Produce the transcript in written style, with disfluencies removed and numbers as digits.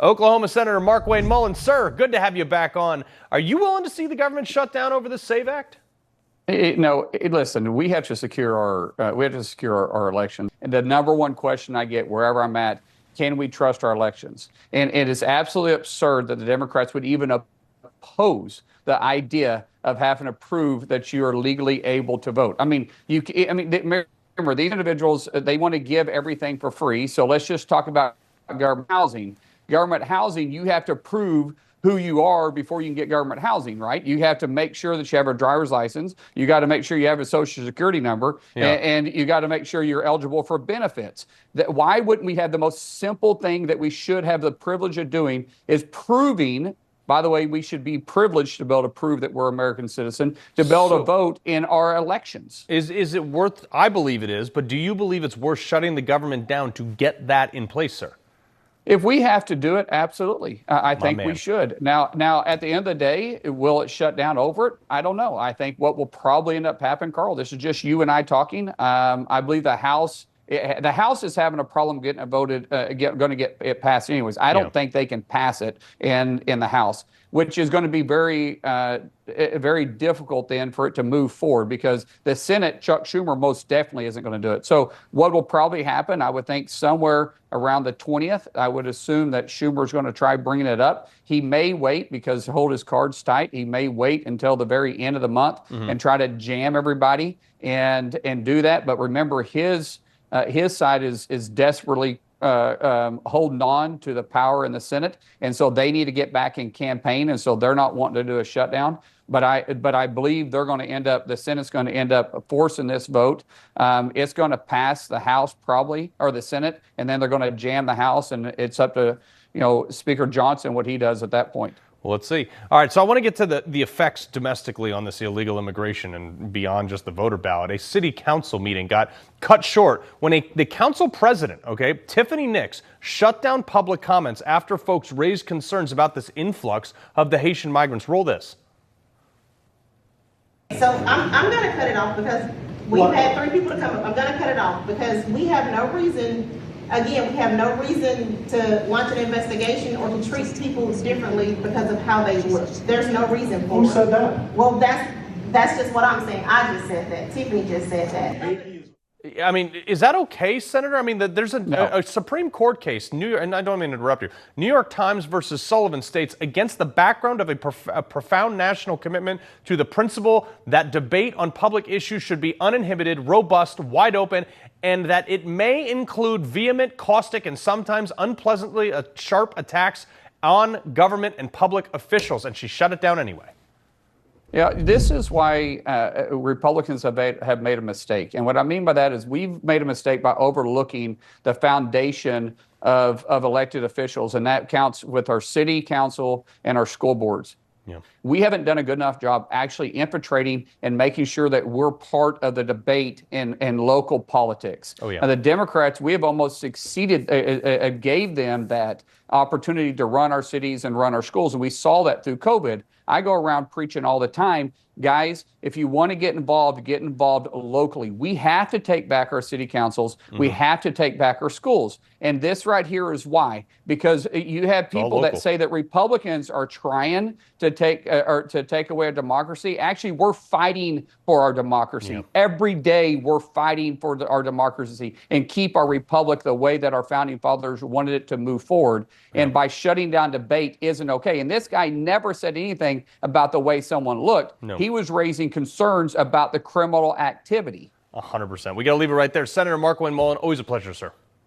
Oklahoma Senator Markwayne Mullin, sir, good to have you back on. Are you willing to see the government shut down over the SAVE Act? No, listen, we have to secure our elections. And the number one question I get wherever I'm at, can we trust our elections? And it is absolutely absurd that the Democrats would even oppose the idea of having to prove that you are legally able to vote. Remember, these individuals, they want to give everything for free. So let's just talk about government housing. Government housing, you have to prove who you are before you can get government housing, right? You have to make sure that you have a driver's license. You got to make sure you have a social security number, and you got to make sure you're eligible for benefits. Why wouldn't we have the most simple thing that we should have the privilege of doing is proving, by the way, we should be privileged to be able to prove that we're American citizen, to be able to vote in our elections. Is it worth, I believe it is, but do you believe it's worth shutting the government down to get that in place, sir? If we have to do it, absolutely. I think we should. Now, at the end of the day, will it shut down over it? I don't know. I think what will probably end up happening, Carl, this is just you and I talking. I believe the House is having a problem getting it voted, going to get it passed anyways. I don't think they can pass it in the House, which is going to be very difficult then for it to move forward, because the Senate, Chuck Schumer, most definitely isn't going to do it. So what will probably happen, I would think somewhere around the 20th, I would assume that Schumer's going to try bringing it up. He may wait, because hold his cards tight. He may wait until the very end of the month and try to jam everybody and do that. But remember, his side is desperately holding on to the power in the Senate, and so they need to get back in campaign, and so they're not wanting to do a shutdown. But I believe they're going to end up, the Senate's going to end up forcing this vote. It's going to pass the House probably, or the Senate, and then they're going to jam the House, and it's up to Speaker Johnson what he does at that point. Well, let's see. All right, so I want to get to the effects domestically on this illegal immigration and beyond just the voter ballot. A city council meeting got cut short when the council president, Tiffany Nix, shut down public comments after folks raised concerns about this influx of the Haitian migrants. Roll this. So I'm going to cut it off because we've had 3 people to come up. I'm going to cut it off because we have no reason. Again, we have no reason to launch an investigation or to treat people differently because of how they look. There's no reason for it. Who said that? Well, that's just what I'm saying. I just said that. Tiffany just said that. I mean, is that okay, Senator? I mean, there's a Supreme Court case, and I don't mean to interrupt you, New York Times versus Sullivan states, against the background of a profound national commitment to the principle that debate on public issues should be uninhibited, robust, wide open, and that it may include vehement, caustic, and sometimes unpleasantly sharp attacks on government and public officials. And she shut it down anyway. Yeah, this is why Republicans have made a mistake. And what I mean by that is we've made a mistake by overlooking the foundation of elected officials, and that counts with our city council and our school boards. Yeah. We haven't done a good enough job actually infiltrating and making sure that we're part of the debate in local politics. Oh, yeah. Now, the Democrats, we have almost succeeded, gave them that opportunity to run our cities and run our schools. And we saw that through COVID. I go around preaching all the time, guys, if you want to get involved locally. We have to take back our city councils. We have to take back our schools. And this right here is why. Because you have people that say that Republicans are trying to take away our democracy. Actually, we're fighting for our democracy. Yep. Every day we're fighting for our democracy and keep our republic the way that our founding fathers wanted it to move forward. Yep. And by shutting down debate isn't okay. And this guy never said anything about the way someone looked. No. He was raising concerns about the criminal activity. 100%. We got to leave it right there. Senator Markwayne Mullin, always a pleasure, sir.